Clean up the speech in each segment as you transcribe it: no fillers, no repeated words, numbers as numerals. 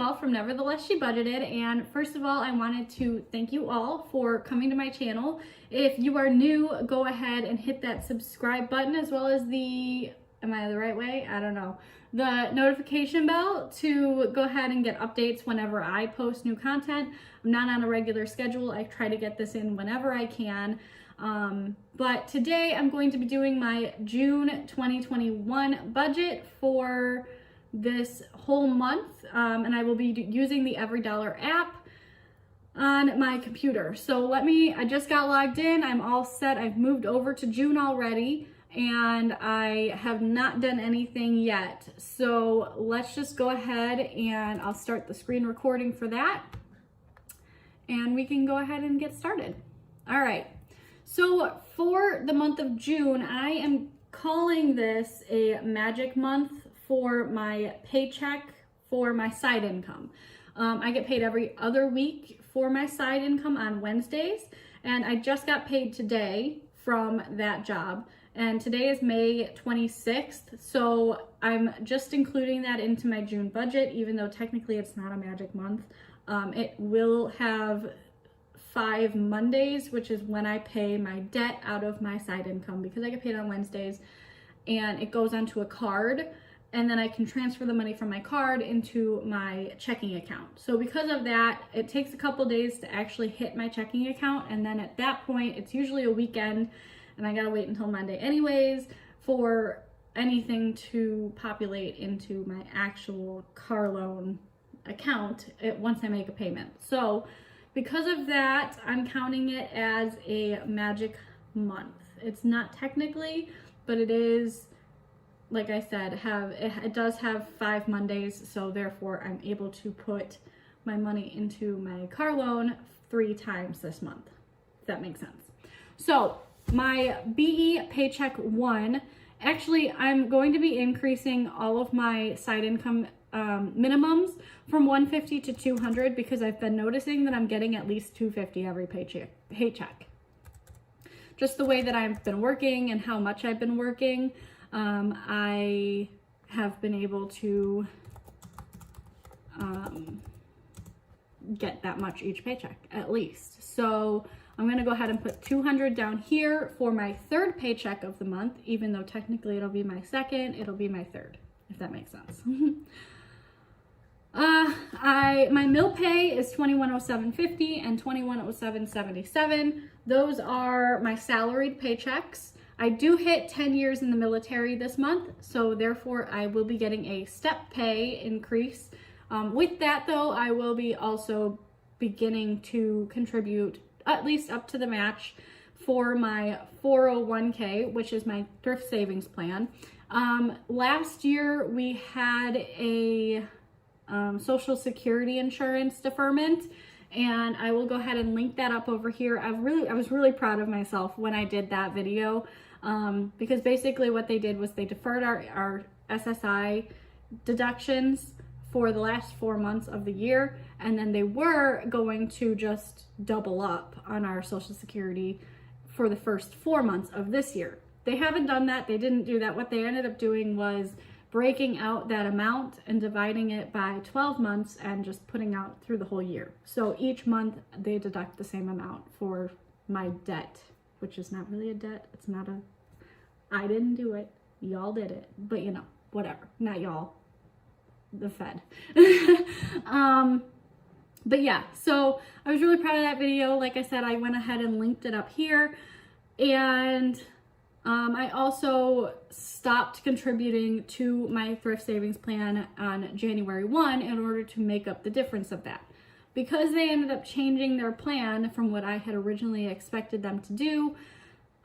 Noelle from Nevertheless She Budgeted, and first of all, I wanted to thank you all for coming to my channel. If you are new, go ahead and hit that subscribe button as well as the, am I the right way? I don't know. The notification bell to go ahead and get updates whenever I post new content. I'm not on a regular schedule. I try to get this in whenever I can. But today I'm going to be doing my June 2021 budget for this whole month, and I will be using the EveryDollar app on my computer. So I just got logged in. I'm all set. I've moved over to June already, and I have not done anything yet. So let's just go ahead and I'll start the screen recording for that, and we can go ahead and get started. All right. So for the month of June, I am calling this a magic month for my paycheck for my side income. I get paid every other week for my side income on Wednesdays, and I just got paid today from that job. And today is May 26th, so I'm just including that into my June budget, even though technically it's not a magic month. It will have 5 Mondays, which is when I pay my debt out of my side income, because I get paid on Wednesdays and it goes onto a card, and then I can transfer the money from my card into my checking account. So because of that, it takes a couple days to actually hit my checking account, and then at that point it's usually a weekend and I gotta wait until Monday anyways for anything to populate into my actual car loan account once I make a payment. So because of that, I'm counting it as a magic month. It's not technically, but it is, like I said, it does have 5 Mondays, so therefore I'm able to put my money into my car loan 3 times this month, if that makes sense. So my BE Paycheck 1, actually I'm going to be increasing all of my side income minimums from 150 to 200 because I've been noticing that I'm getting at least 250 every paycheck. Just the way that I've been working and how much I've been working, I have been able to get that much each paycheck at least. So I'm going to go ahead and put 200 down here for my 3rd paycheck of the month, even though technically it'll be my 2nd, it'll be my 3rd, if that makes sense. My mill pay is $2107.50 and $2107.77. Those are my salaried paychecks. I do hit 10 years in the military this month, so therefore I will be getting a step pay increase. With that though, I will be also beginning to contribute at least up to the match for my 401k, which is my thrift savings plan. Last year we had a Social Security insurance deferment, and I will go ahead and link that up over here. I was really proud of myself when I did that video, because basically what they did was they deferred our SSI deductions for the last 4 months of the year, and then they were going to just double up on our Social Security for the first 4 months of this year. They haven't done that. They didn't do that. What they ended up doing was breaking out that amount and dividing it by 12 months and just putting out through the whole year. So each month they deduct the same amount for my debt, which is not really a debt. It's not I didn't do it. Y'all did it. But you know, whatever. Not y'all. The Fed. But yeah, so I was really proud of that video. Like I said, I went ahead and linked it up here, and I also stopped contributing to my thrift savings plan on January 1 in order to make up the difference of that. Because they ended up changing their plan from what I had originally expected them to do,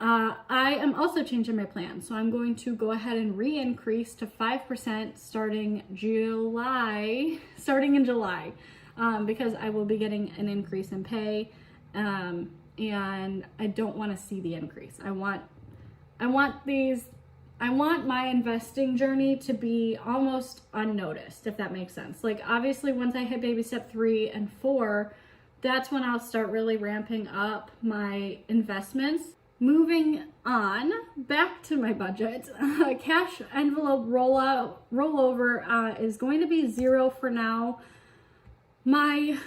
I am also changing my plan. So I'm going to go ahead and re-increase to 5% starting in July, because I will be getting an increase in pay, and I don't want to see the increase. I want my investing journey to be almost unnoticed, if that makes sense. Like, obviously once I hit baby step 3 and 4, that's when I'll start really ramping up my investments. Moving on, back to my budget. Cash envelope rollover is going to be 0 for now. Right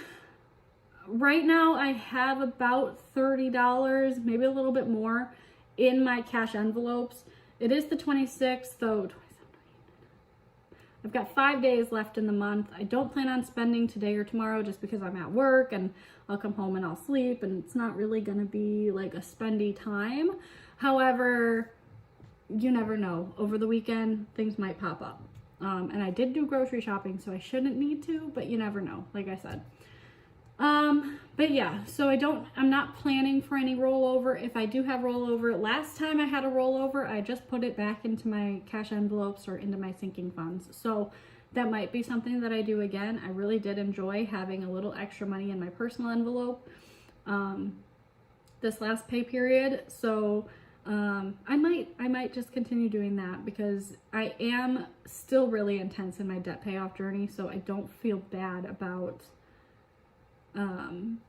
now I have about $30, maybe a little bit more, in my cash envelopes. It is the 26th, so I've got 5 days left in the month. I don't plan on spending today or tomorrow just because I'm at work and I'll come home and I'll sleep and it's not really gonna be like a spendy time. However, you never know. Over the weekend, things might pop up. And I did do grocery shopping, so I shouldn't need to, but you never know, like I said. But yeah, so I'm not planning for any rollover. If I do have rollover, last time I had a rollover, I just put it back into my cash envelopes or into my sinking funds. So that might be something that I do again. I really did enjoy having a little extra money in my personal envelope, this last pay period. So, I might just continue doing that because I am still really intense in my debt payoff journey. So I don't feel bad about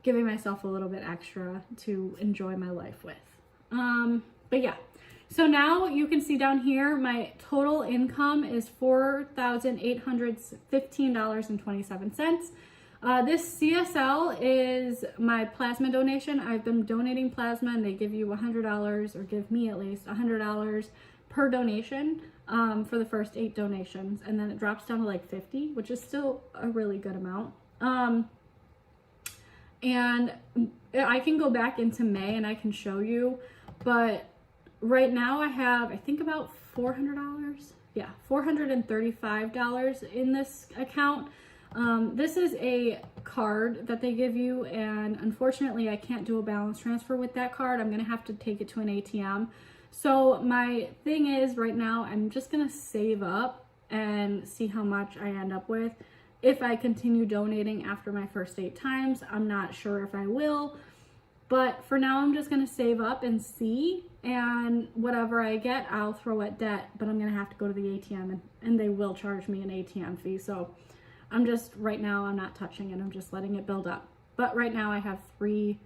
giving myself a little bit extra to enjoy my life with. But yeah, so now you can see down here, my total income is $4,815.27. This CSL is my plasma donation. I've been donating plasma and they give you $100, or give me at least $100 per donation for the first 8 donations. And then it drops down to like 50, which is still a really good amount. And I can go back into May and I can show you, but right now I have, I think, about $400. Yeah, $435 in this account. This is a card that they give you, and unfortunately I can't do a balance transfer with that card. I'm gonna have to take it to an ATM. So my thing is, right now I'm just gonna save up and see how much I end up with. If I continue donating after my first 8 times, I'm not sure if I will, but for now I'm just gonna save up and see, and whatever I get, I'll throw at debt, but I'm gonna have to go to the ATM and they will charge me an ATM fee. So I'm just, right now I'm not touching it, I'm just letting it build up. But right now I have $435,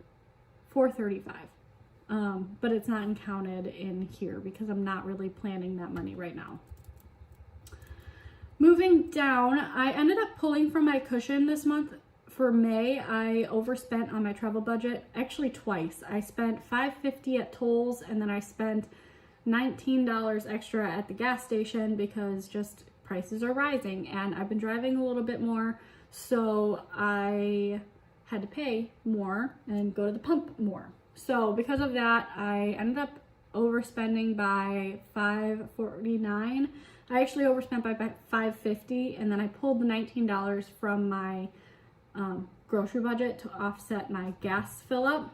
but it's not counted in here because I'm not really planning that money right now. Moving down, I ended up pulling from my cushion this month. For May, I overspent on my travel budget, actually twice. I spent $5.50 at tolls, and then I spent $19 extra at the gas station because just prices are rising and I've been driving a little bit more, so I had to pay more and go to the pump more. So because of that, I ended up overspending by $5.49. I actually overspent by $5.50, and then I pulled the $19 from my grocery budget to offset my gas fill up.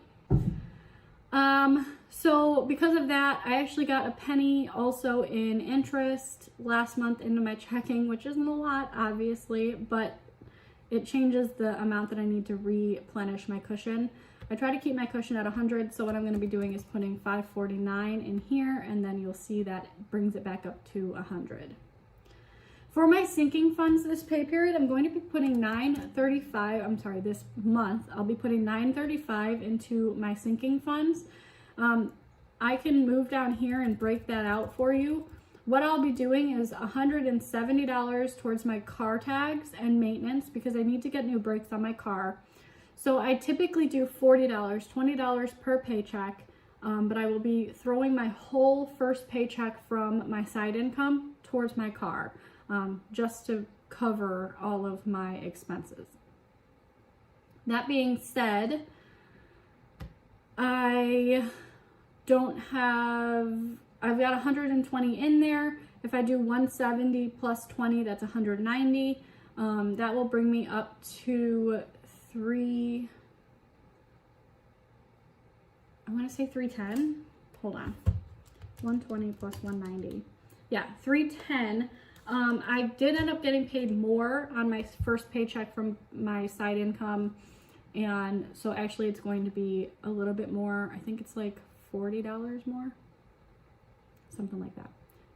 So because of that, I actually got a penny also in interest last month into my checking, which isn't a lot, obviously, but it changes the amount that I need to replenish my cushion. I try to keep my cushion at 100, so what I'm going to be doing is putting $5.49 in here, and then you'll see that brings it back up to 100. For my sinking funds this pay period, I'm going to be putting this month, I'll be putting $9.35 into my sinking funds. I can move down here and break that out for you. What I'll be doing is $170 towards my car tags and maintenance because I need to get new brakes on my car. So I typically do $40, $20 per paycheck, but I will be throwing my whole first paycheck from my side income towards my car, just to cover all of my expenses. That being said, I've got 120 in there. If I do 170 plus 20, that's 190. That will bring me up to I want to say 310. Hold on. 120 plus 190. Yeah, 310. I did end up getting paid more on my first paycheck from my side income, and so actually it's going to be a little bit more. I think it's like $40 more, something like that,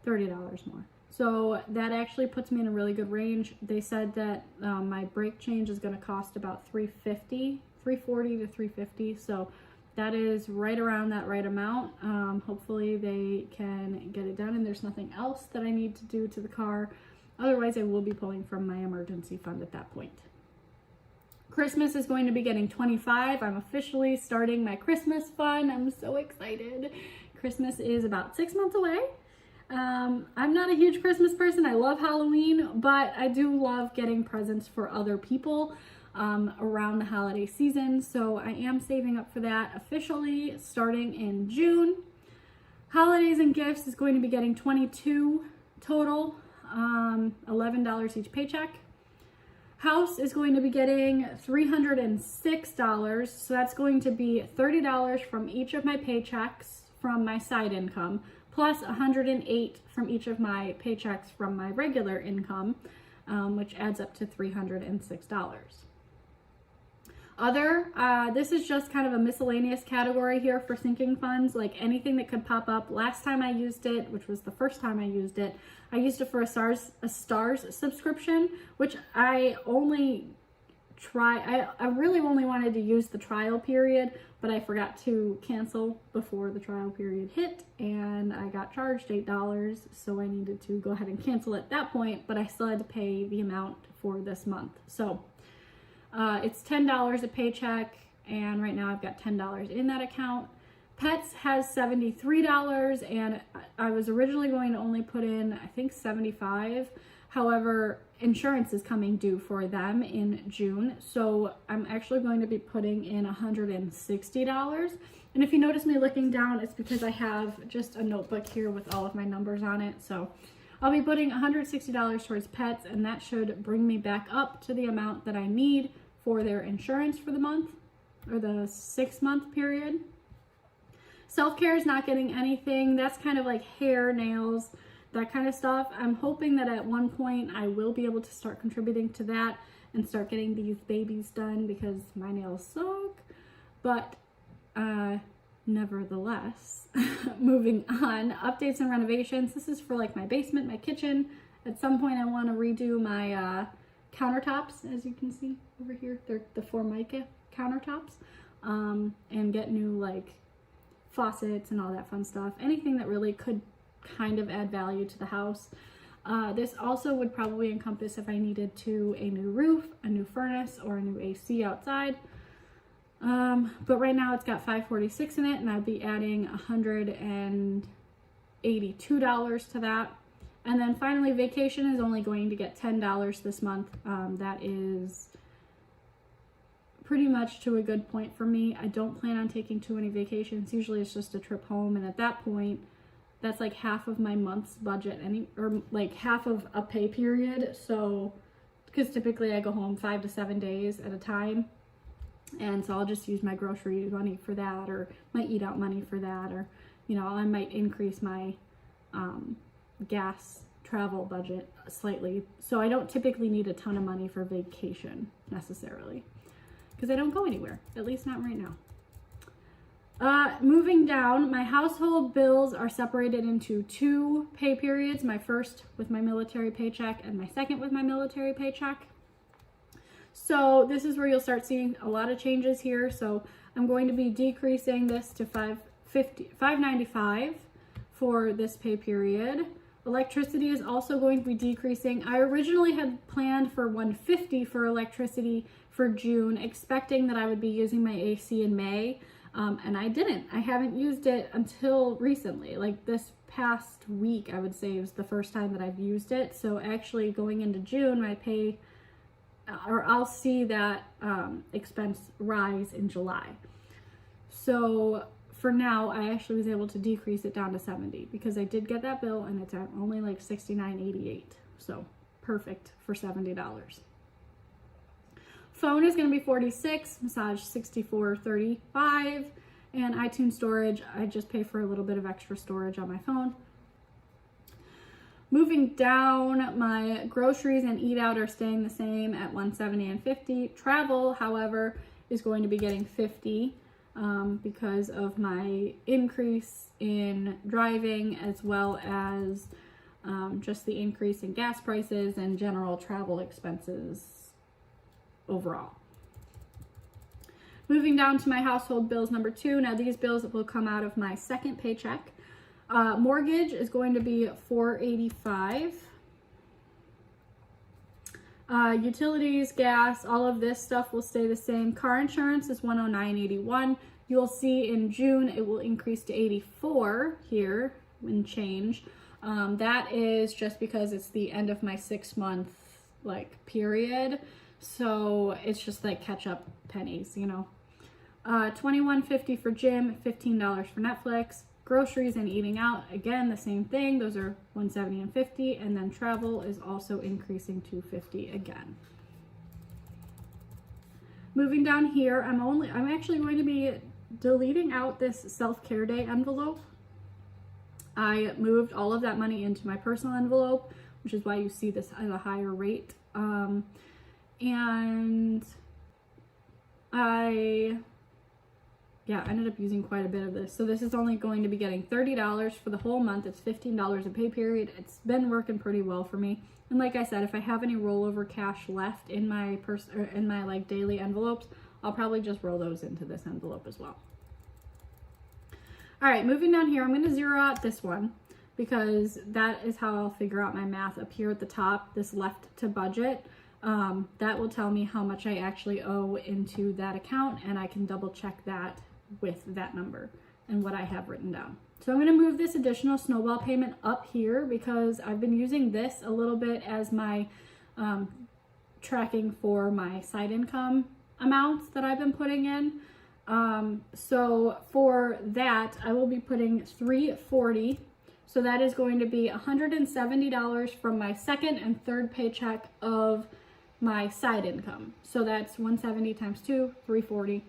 $30 more. So that actually puts me in a really good range. They said that my brake change is going to cost about $340 to $350. So that is right around that right amount. Hopefully they can get it done, and there's nothing else that I need to do to the car. Otherwise, I will be pulling from my emergency fund at that point. Christmas is going to be getting $25. I'm officially starting my Christmas fund. I'm so excited. Christmas is about 6 months away. I'm not a huge Christmas person. I love Halloween, but I do love getting presents for other people around the holiday season. So I am saving up for that officially starting in June. Holidays and gifts is going to be getting $22 total, $11 each paycheck. House is going to be getting $306, so that's going to be $30 from each of my paychecks from my side income, plus $108 from each of my paychecks from my regular income, which adds up to $306. Other, this is just kind of a miscellaneous category here for sinking funds, like anything that could pop up. Last time I used it, which was the first time I used it for a stars subscription, which I only I really only wanted to use the trial period, but I forgot to cancel before the trial period hit, and I got charged $8, so I needed to go ahead and cancel at that point, but I still had to pay the amount for this month. So it's $10 a paycheck, and right now I've got $10 in that account. Pets has $73, and I was originally going to only put in, I think, $75. However, insurance is coming due for them in June, so I'm actually going to be putting in $160. And if you notice me looking down, it's because I have just a notebook here with all of my numbers on it. So I'll be putting $160 towards pets, and that should bring me back up to the amount that I need for their insurance for the month, or the 6-month period. Self-care is not getting anything. That's kind of like hair, nails, that kind of stuff. I'm hoping that at one point I will be able to start contributing to that and start getting these babies done because my nails suck. But nevertheless, moving on, updates and renovations. This is for like my basement, my kitchen. At some point I want to redo my countertops, as you can see over here. They're the Formica countertops, and get new like faucets and all that fun stuff. Anything that really could kind of add value to the house. This also would probably encompass if I needed to a new roof, a new furnace, or a new AC outside. But right now it's got $546 in it, and I'd be adding $182 to that. And then finally, vacation is only going to get $10 this month. That is pretty much to a good point for me. I don't plan on taking too many vacations. Usually it's just a trip home, and at that point, that's like half of my month's budget, or like half of a pay period. So, because typically I go home 5 to 7 days at a time, and so I'll just use my grocery money for that, or my eat out money for that, or I might increase my gas travel budget slightly. So I don't typically need a ton of money for vacation necessarily, because I don't go anywhere, at least not right now. Moving down, my household bills are separated into 2 pay periods. My first with my military paycheck and my second with my military paycheck. So this is where you'll start seeing a lot of changes here. So I'm going to be decreasing this to $595 for this pay period. Electricity is also going to be decreasing. I originally had planned for $150 for electricity for June, expecting that I would be using my AC in May. And I didn't. I haven't used it until recently. Like this past week, I would say, was the first time that I've used it. So actually going into June, my pay, or I'll see that expense rise in July. So for now, I actually was able to decrease it down to $70 because I did get that bill, and it's at only like $69.88. So perfect for $70. Phone is going to be $46, massage $64.35, and iTunes storage, I just pay for a little bit of extra storage on my phone. Moving down, my groceries and eat out are staying the same at $170 and $50. Travel, however, is going to be getting $50 because of my increase in driving, as well as just the increase in gas prices and general travel expenses overall. Moving down to my household bills number 2. Now these bills will come out of my second paycheck. Mortgage is going to be $485. Utilities, gas, all of this stuff will stay the same. Car insurance is $109.81. You'll see in June it will increase to $84 here and change. That is just because it's the end of my 6-month period, so it's just like catch up pennies, you know. $21.50 for gym, $15 for Netflix. Groceries and eating out, again, the same thing. Those are $170 and $50, and then travel is also increasing to $50 again. Moving down here, I'm actually going to be deleting out this self-care day envelope. I moved all of that money into my personal envelope, which is why you see this at a higher rate. And I ended up using quite a bit of this. So this is only going to be getting $30 for the whole month. It's $15 a pay period. It's been working pretty well for me. And like I said, if I have any rollover cash left in my daily envelopes, I'll probably just roll those into this envelope as well. All right, moving down here, I'm going to zero out this one because that is how I'll figure out my math up here at the top, this left to budget. That will tell me how much I actually owe into that account, and I can double check that with that number and what I have written down. So I'm going to move this additional snowball payment up here because I've been using this a little bit as my tracking for my side income amounts that I've been putting in. So for that, I will be putting $340. So that is going to be $170 from my second and third paycheck of my side income. So that's 170 times 2, 340.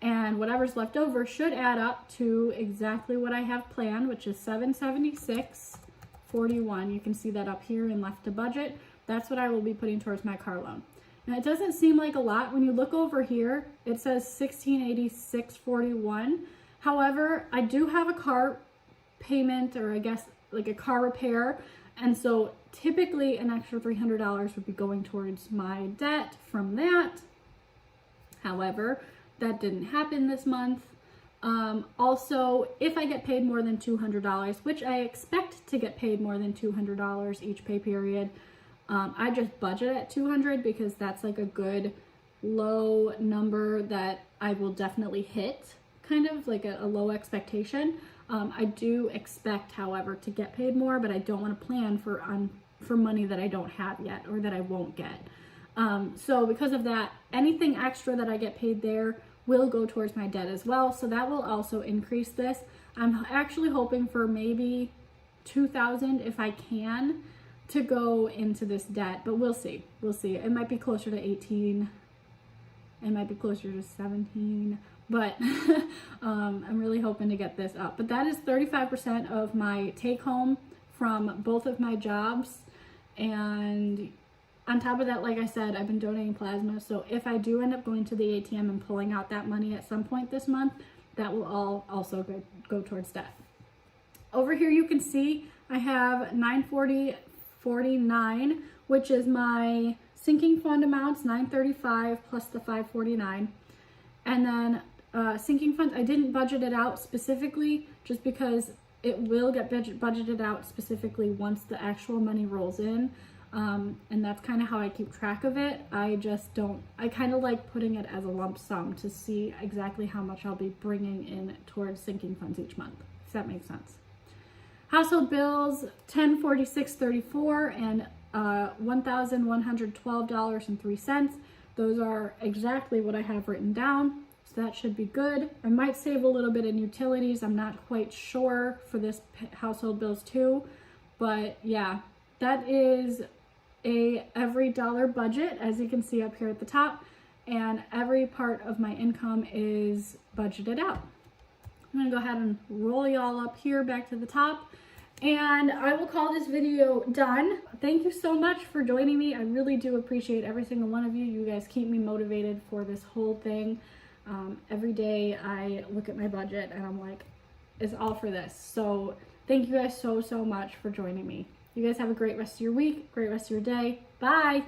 And whatever's left over should add up to exactly what I have planned, which is $776.41. You can see that up here in left to budget. That's what I will be putting towards my car loan. And it doesn't seem like a lot. When you look over here, it says $1,686.41. However, I do have a car payment, or I guess like a car repair. And so typically an extra $300 would be going towards my debt from that. However, that didn't happen this month. Also, if I get paid more than $200, which I expect to get paid more than $200 each pay period, I just budget at $200 because that's like a good low number that I will definitely hit, kind of like a low expectation. I do expect, however, to get paid more, but I don't want to plan for money that I don't have yet or that I won't get. So because of that, anything extra that I get paid there will go towards my debt as well. So that will also increase this. I'm actually hoping for maybe $2,000 if I can to go into this debt, but we'll see. We'll see. It might be closer to 18. It might be closer to 17, but I'm really hoping to get this up. But that is 35% of my take home from both of my jobs. And on top of that, like I said, I've been donating plasma. So if I do end up going to the ATM and pulling out that money at some point this month, that will all also go towards debt. Over here, you can see I have $940.49, which is my sinking fund amounts, $935 plus the $549. And then sinking funds, I didn't budget it out specifically just because it will get budgeted out specifically once the actual money rolls in. And that's kind of how I keep track of it. I kind of like putting it as a lump sum to see exactly how much I'll be bringing in towards sinking funds each month, if that makes sense. Household bills, $1,046.34 and $1,112.03. Those are exactly what I have written down, so that should be good. I might save a little bit in utilities. I'm not quite sure for this household bills too, but yeah, that is a EveryDollar budget, as you can see up here at the top, and every part of my income is budgeted out. I'm gonna go ahead and roll y'all up here back to the top, and I will call this video done. Thank you so much for joining me. I really do appreciate every single one of you. You guys keep me motivated for this whole thing. Every day I look at my budget and I'm like, it's all for this. So thank you guys so much for joining me. You guys have a great rest of your week, great rest of your day. Bye.